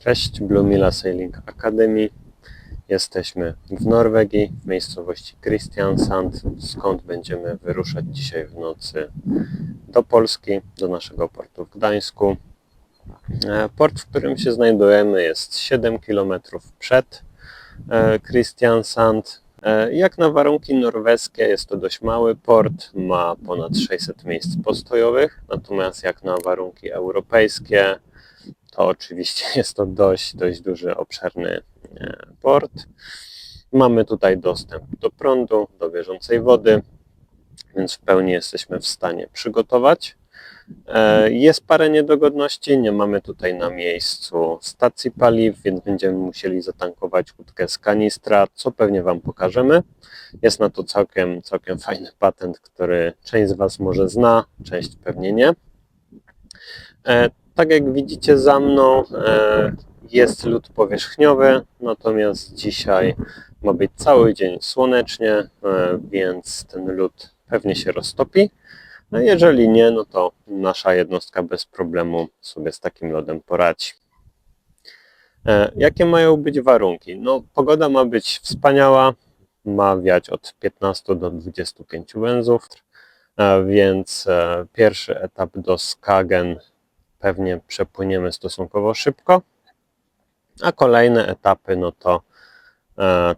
Cześć, Blue Sailing Academy. Jesteśmy w Norwegii, w miejscowości Kristiansand, skąd będziemy wyruszać dzisiaj w nocy do Polski, do naszego portu w Gdańsku. Port, w którym się znajdujemy, jest 7 km przed Kristiansand. Jak na warunki norweskie jest to dość mały port, ma ponad 600 miejsc postojowych, natomiast jak na warunki europejskie to oczywiście jest to dość duży, obszerny port. Mamy tutaj dostęp do prądu, do bieżącej wody, więc w pełni jesteśmy w stanie przygotować. Jest parę niedogodności, nie mamy tutaj na miejscu stacji paliw, więc będziemy musieli zatankować łódkę z kanistra, co pewnie Wam pokażemy. Jest na to całkiem fajny patent, który część z Was może zna, część pewnie nie. Tak jak widzicie za mną, jest lód powierzchniowy, natomiast dzisiaj ma być cały dzień słonecznie, więc ten lód pewnie się roztopi. No jeżeli nie, no to nasza jednostka bez problemu sobie z takim lodem poradzi. Jakie mają być warunki? No, pogoda ma być wspaniała, ma wiać od 15 do 25 węzłów, więc pierwszy etap do Skagen pewnie przepłyniemy stosunkowo szybko, a kolejne etapy no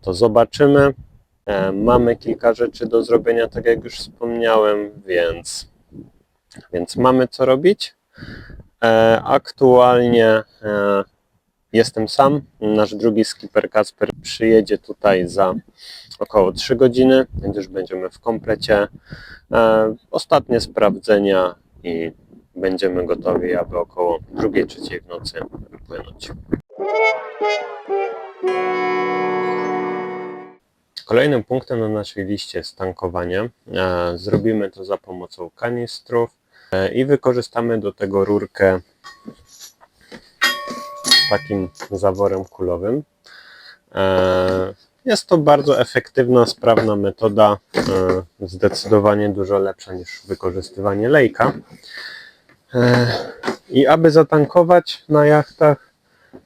to zobaczymy. Mamy kilka rzeczy do zrobienia, tak jak już wspomniałem, więc mamy co robić. Aktualnie jestem sam, nasz drugi skipper Kacper przyjedzie tutaj za około 3 godziny, więc już będziemy w komplecie. Ostatnie sprawdzenia i będziemy gotowi, aby około 2-3 w nocy wypłynąć. Kolejnym punktem na naszej liście jest tankowanie. Zrobimy to za pomocą kanistrów i wykorzystamy do tego rurkę z takim zaworem kulowym. Jest to bardzo efektywna, sprawna metoda, zdecydowanie dużo lepsza niż wykorzystywanie lejka. I aby zatankować na jachtach,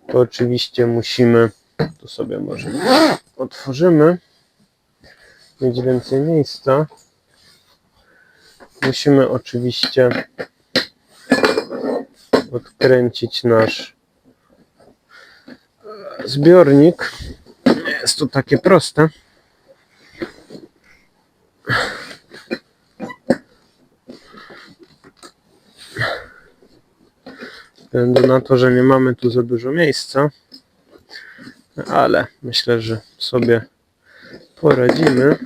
to oczywiście musimy, tu sobie może otworzymy, mieć więcej miejsca. Musimy oczywiście odkręcić nasz zbiornik. Nie jest to takie proste. Ze względu na to, że nie mamy tu za dużo miejsca, ale myślę, że sobie poradzimy.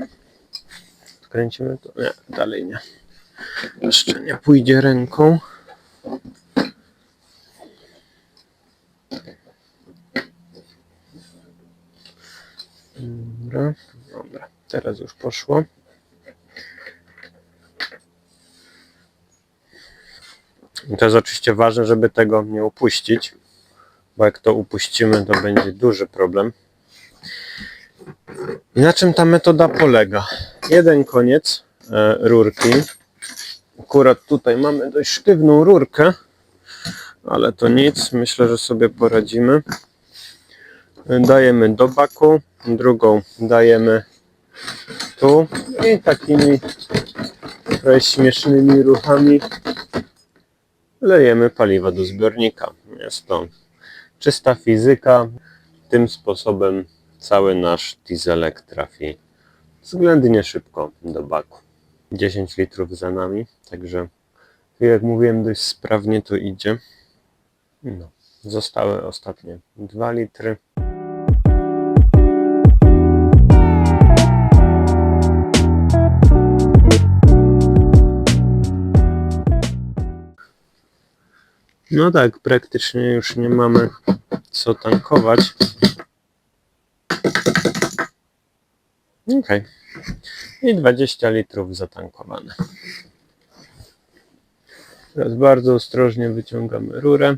Odkręcimy to? Nie, dalej nie. Jeszcze nie pójdzie ręką. Dobra, teraz już poszło. I to jest oczywiście ważne, żeby tego nie upuścić, bo jak to upuścimy, to będzie duży problem. I na czym ta metoda polega? Jeden koniec rurki. Akurat tutaj mamy dość sztywną rurkę, ale to nic, myślę, że sobie poradzimy. Dajemy do baku, drugą dajemy tu i takimi trochę śmiesznymi ruchami lejemy paliwo do zbiornika. Jest to czysta fizyka. Tym sposobem cały nasz dieselek trafi względnie szybko do baku. 10 litrów za nami, także jak mówiłem, dość sprawnie to idzie. No, zostały ostatnie 2 litry. No tak, praktycznie już nie mamy co tankować. Ok. I 20 litrów zatankowane. Teraz bardzo ostrożnie wyciągamy rurę.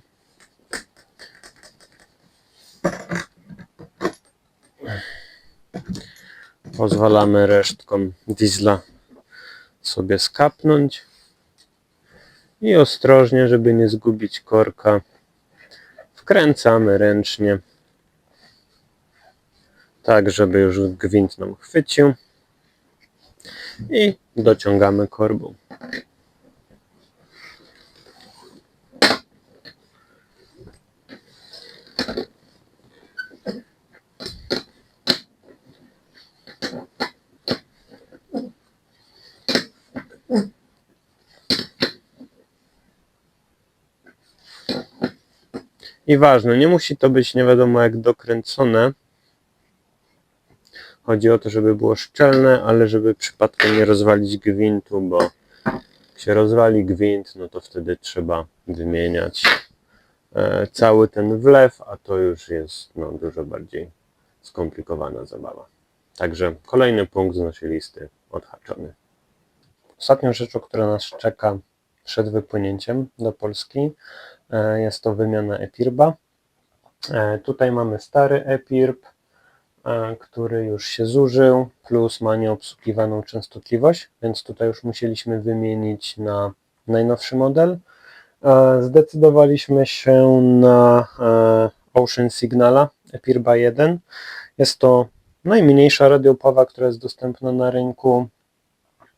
Pozwalamy resztkom diesla sobie skapnąć. I ostrożnie, żeby nie zgubić korka, wkręcamy ręcznie, tak żeby już gwint nam chwycił i dociągamy korbą. I ważne, nie musi to być nie wiadomo jak dokręcone. Chodzi o to, żeby było szczelne, ale żeby przypadkiem nie rozwalić gwintu, bo jak się rozwali gwint, no to wtedy trzeba wymieniać cały ten wlew, a to już jest dużo bardziej skomplikowana zabawa. Także kolejny punkt z naszej listy odhaczony. Ostatnią rzeczą, która nas czeka przed wypłynięciem do Polski, jest to wymiana EPIRB-a. Tutaj mamy stary EPIRB, który już się zużył, plus ma nieobsługiwaną częstotliwość, więc tutaj już musieliśmy wymienić na najnowszy model. Zdecydowaliśmy się na Ocean Signala EPIRB-a 1. Jest to najmniejsza radiopowa, która jest dostępna na rynku.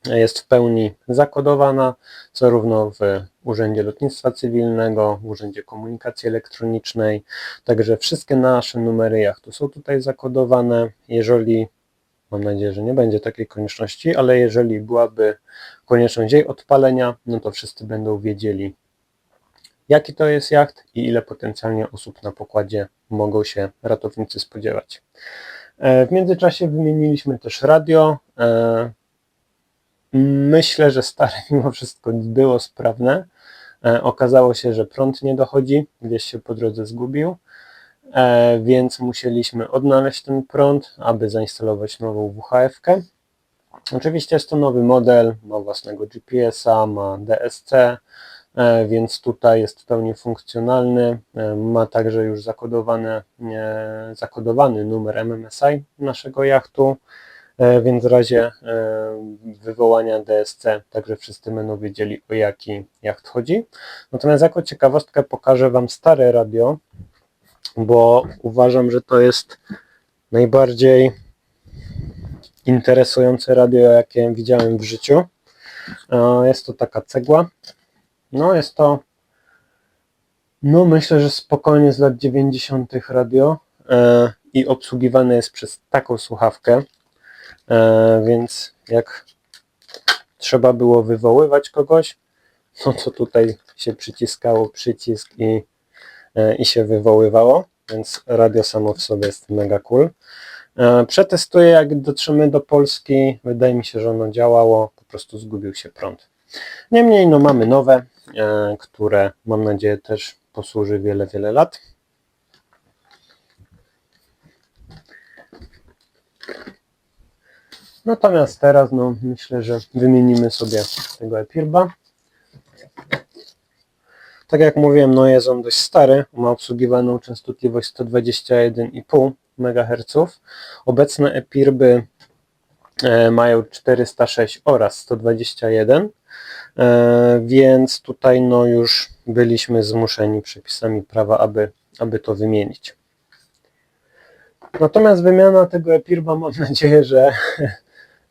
Jest w pełni zakodowana, zarówno w Urzędzie Lotnictwa Cywilnego, w Urzędzie Komunikacji Elektronicznej. Także wszystkie nasze numery jachtu są tutaj zakodowane. Jeżeli, mam nadzieję, że nie będzie takiej konieczności, ale jeżeli byłaby konieczność jej odpalenia, no to wszyscy będą wiedzieli, jaki to jest jacht i ile potencjalnie osób na pokładzie mogą się ratownicy spodziewać. W międzyczasie wymieniliśmy też radio. Myślę, że stare mimo wszystko było sprawne. Okazało się, że prąd nie dochodzi, gdzieś się po drodze zgubił, więc musieliśmy odnaleźć ten prąd, aby zainstalować nową WHF-kę. Oczywiście jest to nowy model, ma własnego GPS-a, ma DSC, więc tutaj jest w pełni funkcjonalny. Ma także już zakodowany numer MMSI naszego jachtu, więc w razie wywołania DSC także wszyscy będą wiedzieli, o jaki jacht chodzi. Natomiast jako ciekawostkę pokażę Wam stare radio, bo uważam, że to jest najbardziej interesujące radio, jakie widziałem w życiu. Jest to taka cegła. Jest to, myślę, że spokojnie z lat 90. radio i obsługiwane jest przez taką słuchawkę. Więc jak trzeba było wywoływać kogoś, no to tutaj się przyciskało przycisk i się wywoływało, więc radio samo w sobie jest mega cool. Przetestuję, jak dotrzemy do Polski. Wydaje mi się, że ono działało, po prostu zgubił się prąd. Niemniej mamy nowe, które mam nadzieję też posłuży wiele, wiele lat. Natomiast teraz myślę, że wymienimy sobie tego EPIRB-a. Tak jak mówiłem, jest on dość stary, ma obsługiwaną częstotliwość 121,5 MHz. Obecne EPIRB-y mają 406 oraz 121, więc tutaj już byliśmy zmuszeni przepisami prawa, aby to wymienić. Natomiast wymiana tego EPIRB-a, mam nadzieję, że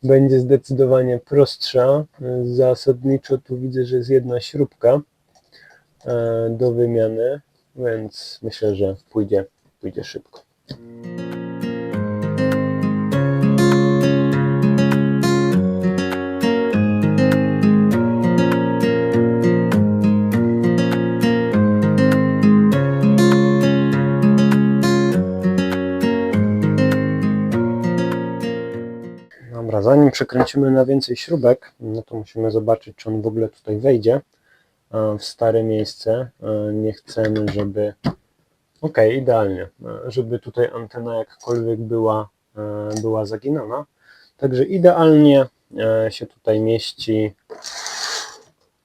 będzie zdecydowanie prostsza. Zasadniczo tu widzę, że jest jedna śrubka do wymiany, więc myślę, że pójdzie szybko. Dobra, zanim przekręcimy na więcej śrubek, to musimy zobaczyć, czy on w ogóle tutaj wejdzie w stare miejsce. Nie chcemy, żeby... idealnie, żeby tutaj antena jakkolwiek była zaginana. Także idealnie się tutaj mieści.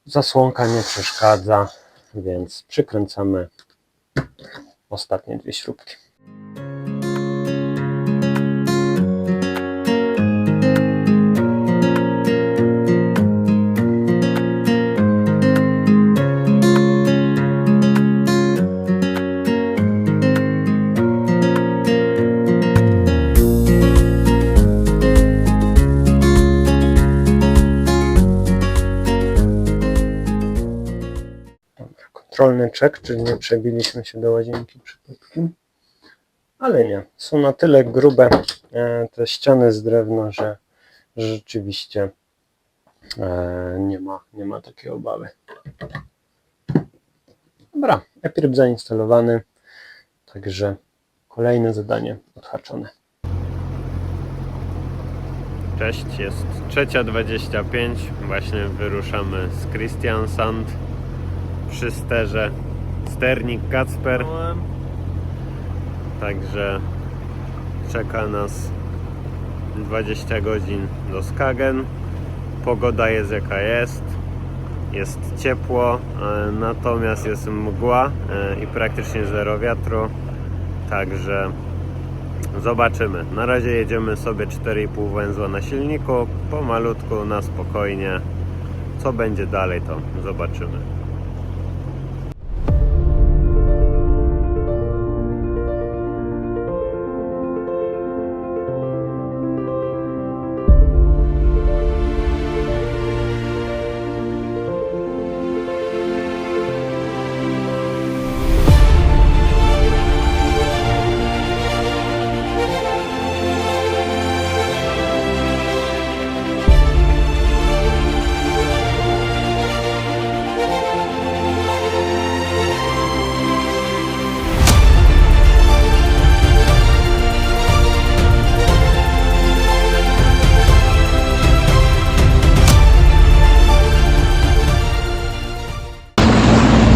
Zasłonka nie przeszkadza, więc przykręcamy ostatnie dwie śrubki. kontrolny check, czyli nie przebiliśmy się do łazienki przypadkiem. Ale nie, są na tyle grube te ściany z drewna, że rzeczywiście nie ma takiej obawy. Dobra, ePIRB zainstalowany, także kolejne zadanie odhaczone. Cześć, jest 3:25, właśnie wyruszamy z Kristiansand przy sterze, sternik Kacper, także czeka nas 20 godzin do Skagen. Pogoda jest jaka jest ciepło, natomiast jest mgła i praktycznie zero wiatru, także zobaczymy. Na razie jedziemy sobie 4,5 węzła na silniku, pomalutku, na spokojnie. Co będzie dalej, to zobaczymy.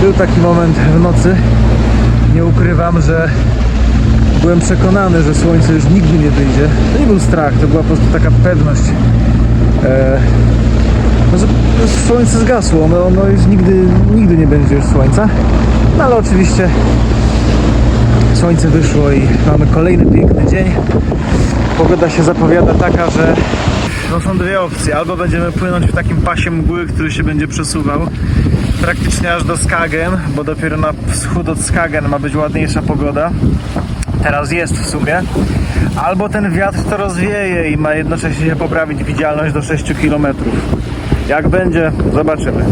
Był taki moment w nocy, nie ukrywam, że byłem przekonany, że słońce już nigdy nie wyjdzie. To nie był strach, to była po prostu taka pewność, że słońce zgasło, ono już nigdy nie będzie już słońca. No ale oczywiście słońce wyszło i mamy kolejny piękny dzień. Pogoda się zapowiada taka, że no są dwie opcje. Albo będziemy płynąć w takim pasie mgły, który się będzie przesuwał praktycznie aż do Skagen, bo dopiero na wschód od Skagen ma być ładniejsza pogoda. Teraz jest w sumie. Albo ten wiatr to rozwieje i ma jednocześnie się poprawić widzialność do 6 km. Jak będzie, zobaczymy.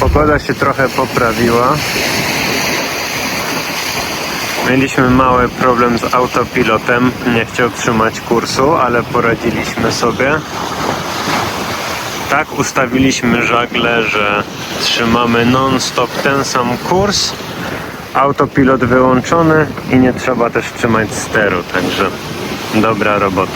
Pogoda się trochę poprawiła. Mieliśmy mały problem z autopilotem, nie chciał trzymać kursu, ale poradziliśmy sobie. Tak ustawiliśmy żagle, że trzymamy non-stop ten sam kurs. Autopilot wyłączony i nie trzeba też trzymać steru, także dobra robota.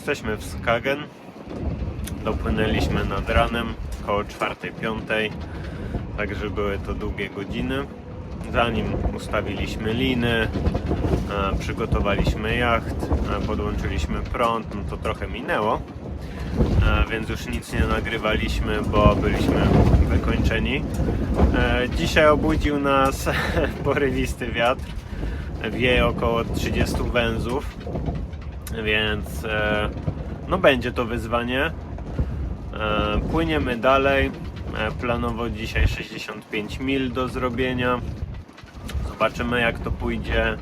jesteśmy w Skagen. Dopłynęliśmy nad ranem, około 4-5, także były to długie godziny. Zanim ustawiliśmy liny, przygotowaliśmy jacht, podłączyliśmy prąd, no to trochę minęło, więc już nic nie nagrywaliśmy, bo byliśmy wykończeni. Dzisiaj obudził nas porywisty wiatr, wieje około 30 węzłów, więc no będzie to wyzwanie. Płyniemy dalej, planowo dzisiaj 65 mil do zrobienia. Zobaczymy, jak to pójdzie.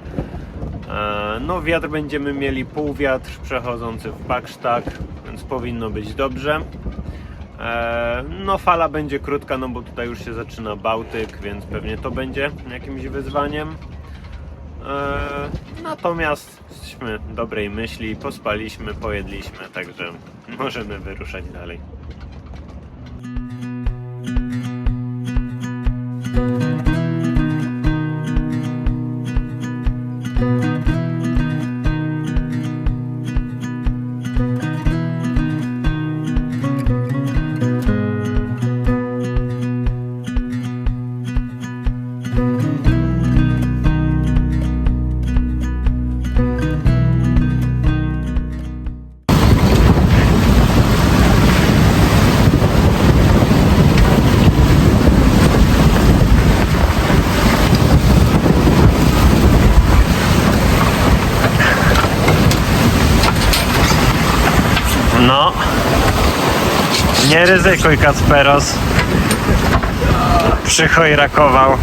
No wiatr będziemy mieli półwiatr przechodzący w backstack, więc powinno być dobrze. No fala będzie krótka, no bo tutaj już się zaczyna Bałtyk, więc pewnie to będzie jakimś wyzwaniem. Natomiast jesteśmy dobrej myśli, pospaliśmy, pojedliśmy, także możemy wyruszać dalej. No, nie ryzykuj, Kasperos. Przychojrakował.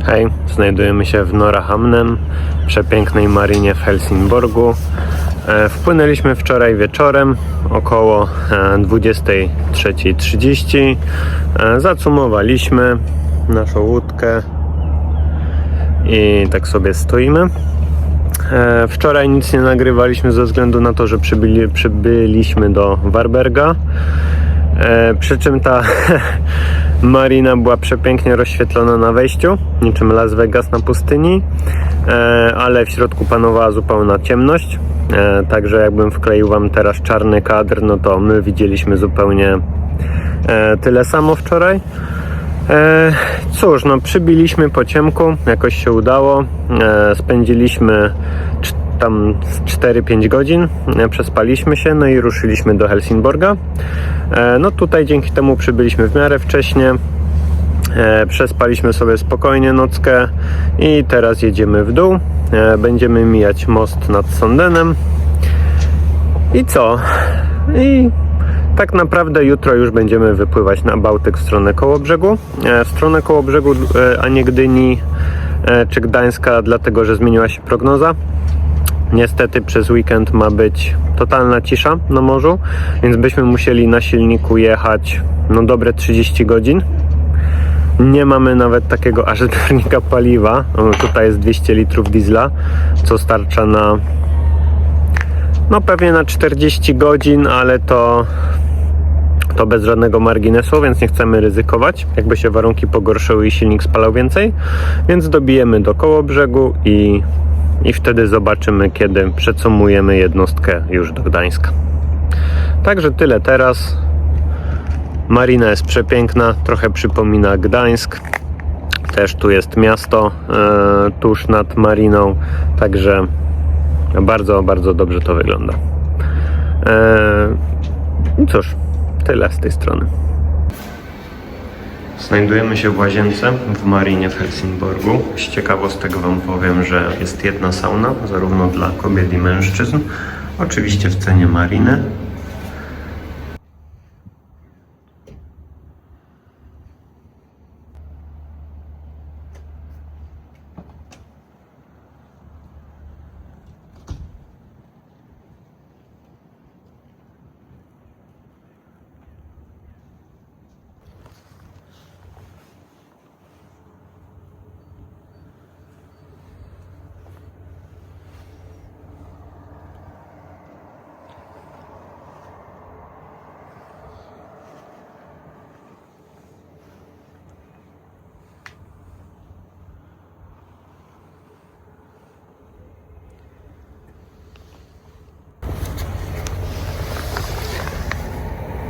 Hej, znajdujemy się w Norra Hamnen, przepięknej marinie w Helsingborgu. Wpłynęliśmy wczoraj wieczorem, około 23:30. Zacumowaliśmy naszą łódkę i tak sobie stoimy. Wczoraj nic nie nagrywaliśmy ze względu na to, że przybyliśmy do Varberga. Przy czym ta marina była przepięknie rozświetlona na wejściu, niczym Las Vegas na pustyni, ale w środku panowała zupełna ciemność, także jakbym wkleił wam teraz czarny kadr, no to my widzieliśmy zupełnie tyle samo wczoraj. Cóż, no przybiliśmy po ciemku, jakoś się udało, spędziliśmy tam 4-5 godzin, przespaliśmy się, no i ruszyliśmy do Helsingborga. No tutaj dzięki temu przybyliśmy w miarę wcześnie, przespaliśmy sobie spokojnie nockę i teraz jedziemy w dół, będziemy mijać most nad Sondenem i co? I tak naprawdę jutro już będziemy wypływać na Bałtyk w stronę Kołobrzegu, a nie Gdyni czy Gdańska, dlatego że zmieniła się prognoza. Niestety przez weekend ma być totalna cisza na morzu, więc byśmy musieli na silniku jechać no dobre 30 godzin. Nie mamy nawet takiego aż zbiornika paliwa. Tutaj jest 200 litrów diesla, co starcza na no pewnie na 40 godzin, ale to bez żadnego marginesu, więc nie chcemy ryzykować, jakby się warunki pogorszyły i silnik spalał więcej, więc dobijemy do Kołobrzegu i wtedy zobaczymy, kiedy przecumujemy jednostkę już do Gdańska. Także tyle teraz. Marina jest przepiękna, trochę przypomina Gdańsk. Też tu jest miasto tuż nad mariną, także bardzo, bardzo dobrze to wygląda. Cóż, tyle z tej strony. Znajdujemy się w łazience w marinie w Helsingborgu. Z ciekawostek wam powiem, że jest jedna sauna, zarówno dla kobiet i mężczyzn. Oczywiście w cenie mariny.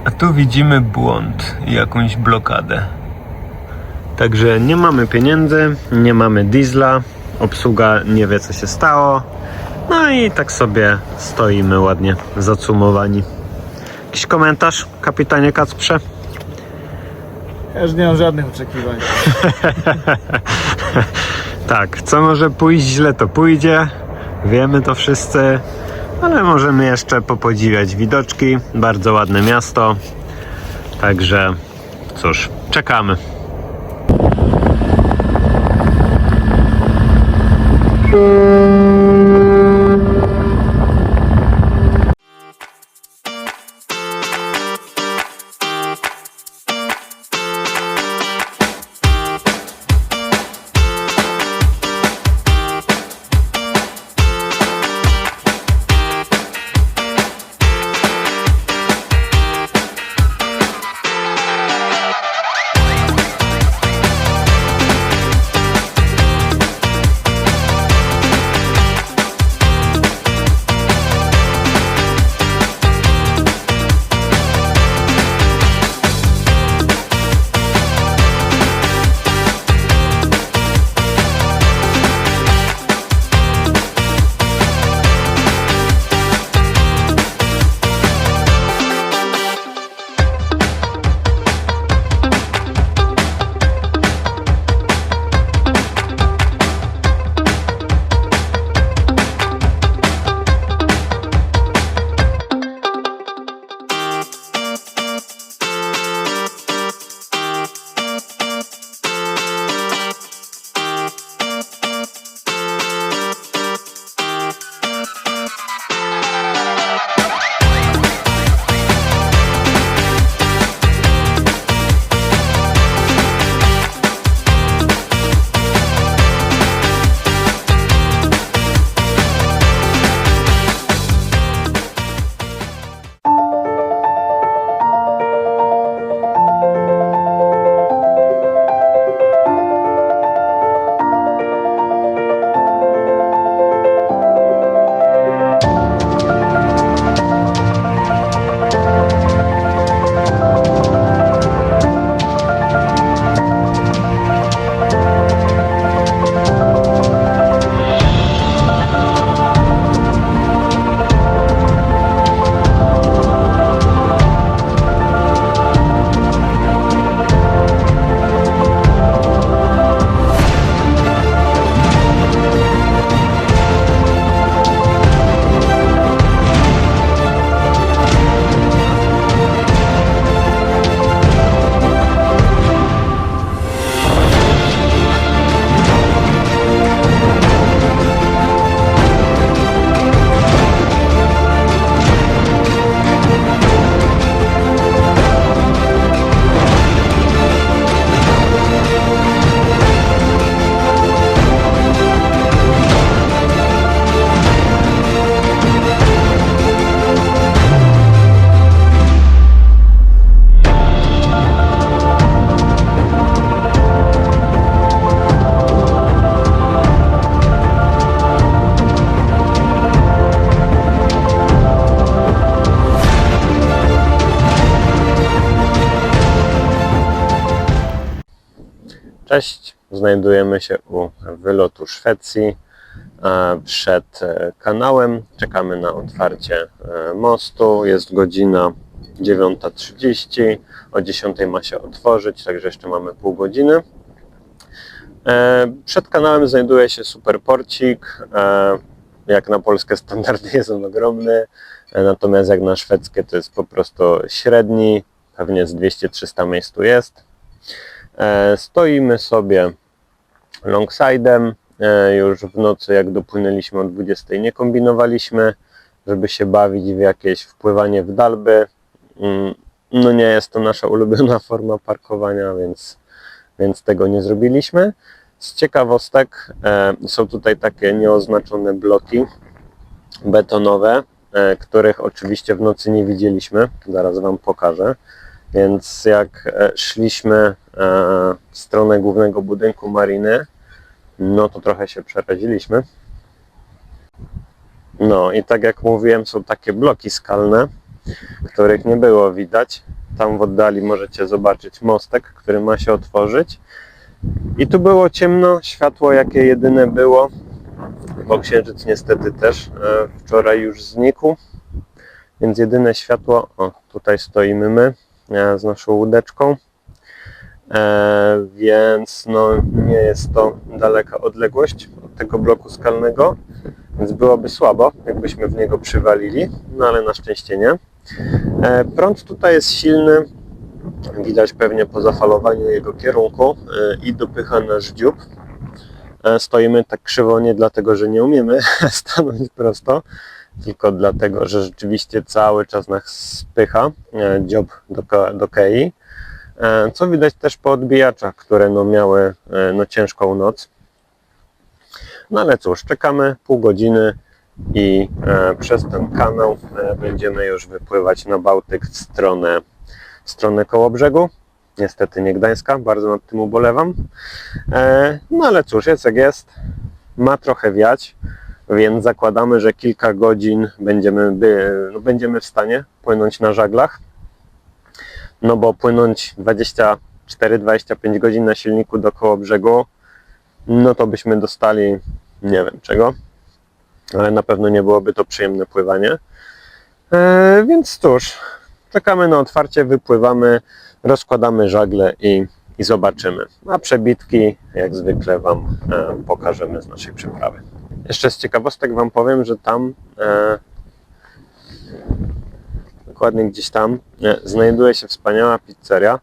A tu widzimy błąd i jakąś blokadę. Także nie mamy pieniędzy, nie mamy diesla, obsługa nie wie, co się stało. No i tak sobie stoimy ładnie zacumowani. Jakiś komentarz, kapitanie Kacprze? Ja już nie mam żadnych oczekiwań. Tak, co może pójść źle, to pójdzie. Wiemy to wszyscy. Ale możemy jeszcze popodziwiać widoczki. Bardzo ładne miasto. Także cóż, czekamy. Cześć, znajdujemy się u wylotu Szwecji przed kanałem. Czekamy na otwarcie mostu. Jest godzina 9:30. O 10 ma się otworzyć, także jeszcze mamy pół godziny. Przed kanałem znajduje się super porcik. Jak na polskie standardy jest on ogromny, natomiast jak na szwedzkie to jest po prostu średni. Pewnie z 200-300 miejsc tu jest. Stoimy sobie longside'em. Już w nocy, jak dopłynęliśmy o 20, nie kombinowaliśmy, żeby się bawić w jakieś wpływanie w dalby. No nie jest to nasza ulubiona forma parkowania, więc tego nie zrobiliśmy. Z ciekawostek są tutaj takie nieoznaczone bloki betonowe, których oczywiście w nocy nie widzieliśmy. Zaraz Wam pokażę. Więc jak szliśmy w stronę głównego budynku mariny, no to trochę się przeraziliśmy. No i tak jak mówiłem, są takie bloki skalne, których nie było widać. Tam w oddali możecie zobaczyć mostek, który ma się otworzyć. I tu było ciemno, światło jakie jedyne było, bo księżyc niestety też wczoraj już znikł. Więc jedyne światło, o tutaj stoimy my z naszą łódeczką. Więc no, nie jest to daleka odległość od tego bloku skalnego, więc byłoby słabo, jakbyśmy w niego przywalili, no ale na szczęście nie. Prąd tutaj jest silny, widać pewnie po zafalowaniu jego kierunku i dopycha nasz dziób. Stoimy tak krzywo nie dlatego, że nie umiemy stanąć prosto, tylko dlatego, że rzeczywiście cały czas nas spycha dziób do kei. Co widać też po odbijaczach, które no miały ciężką noc. No ale cóż, czekamy pół godziny i przez ten kanał będziemy już wypływać na Bałtyk w stronę Kołobrzegu. Niestety nie Gdańska, bardzo nad tym ubolewam. No ale cóż, jest jak jest. Ma trochę wiać, więc zakładamy, że kilka godzin będziemy w stanie płynąć na żaglach. No bo płynąć 24-25 godzin na silniku do Kołobrzegu, no to byśmy dostali nie wiem czego, ale na pewno nie byłoby to przyjemne pływanie. Więc cóż, czekamy na otwarcie, wypływamy, rozkładamy żagle i zobaczymy. A przebitki jak zwykle Wam pokażemy z naszej przeprawy. Jeszcze z ciekawostek Wam powiem, że tam dokładnie gdzieś tam znajduje się wspaniała pizzeria.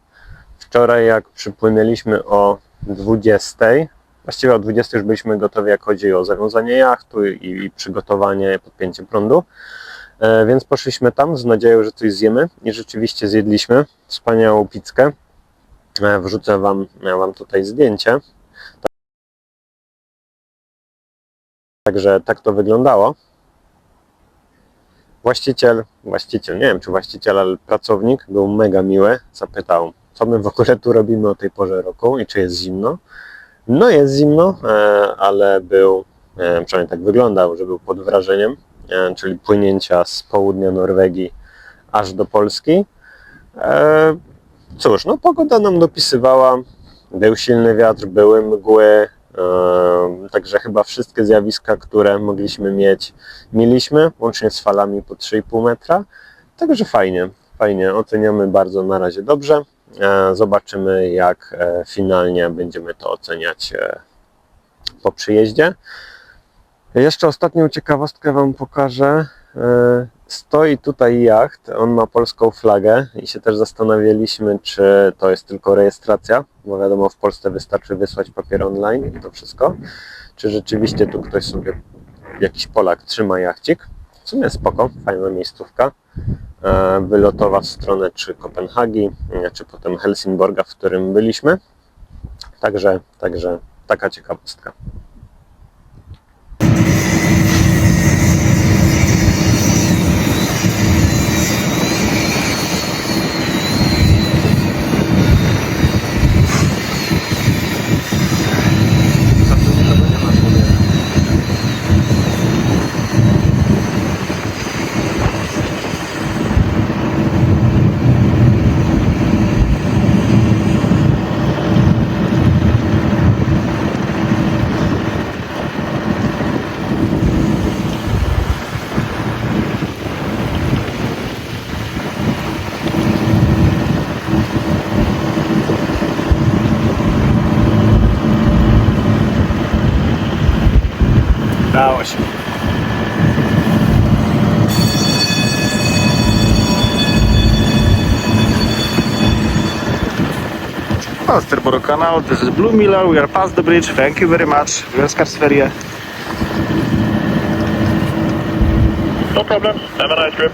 Wczoraj jak przypłynęliśmy o 20, właściwie o 20 już byliśmy gotowi, jak chodzi o zawiązanie jachtu i przygotowanie, podpięcie prądu. Więc poszliśmy tam z nadzieją, że coś zjemy i rzeczywiście zjedliśmy wspaniałą pizzkę. Wrzucę Wam tutaj zdjęcie. Także tak to wyglądało. Właściciel, nie wiem czy właściciel, ale pracownik był mega miły. Zapytał, co my w ogóle tu robimy o tej porze roku i czy jest zimno. No jest zimno, ale był, przynajmniej tak wyglądał, że był pod wrażeniem, czyli płynięcia z południa Norwegii aż do Polski. Cóż, no pogoda nam dopisywała, był silny wiatr, były mgły, także chyba wszystkie zjawiska, które mogliśmy mieć, mieliśmy, łącznie z falami po 3,5 metra. Także fajnie, oceniamy bardzo na razie dobrze. Zobaczymy jak finalnie będziemy to oceniać po przyjeździe. Jeszcze ostatnią ciekawostkę Wam pokażę. Stoi tutaj jacht, on ma polską flagę i się też zastanawialiśmy, czy to jest tylko rejestracja, bo wiadomo, w Polsce wystarczy wysłać papier online i to wszystko. Czy rzeczywiście tu ktoś sobie, jakiś Polak trzyma jachcik. W sumie spoko, fajna miejscówka. Wylotowa w stronę czy Kopenhagi, czy potem Helsingborga, w którym byliśmy. Także taka ciekawostka. Udało się. Sterborough Canal, this is Blue Miller, we are past the bridge, thank you very much. Skarstverie. No problem. Have a nice trip.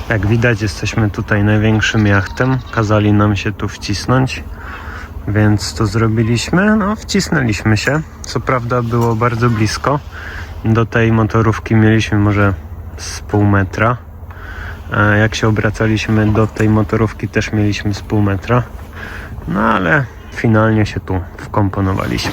Jak widać, jesteśmy tutaj największym jachtem. Kazali nam się tu wcisnąć, więc to zrobiliśmy. No, wcisnęliśmy się. Co prawda było bardzo blisko. Do tej motorówki mieliśmy może z pół metra. Jak się obracaliśmy do tej motorówki, też mieliśmy z pół metra. No ale finalnie się tu wkomponowaliśmy.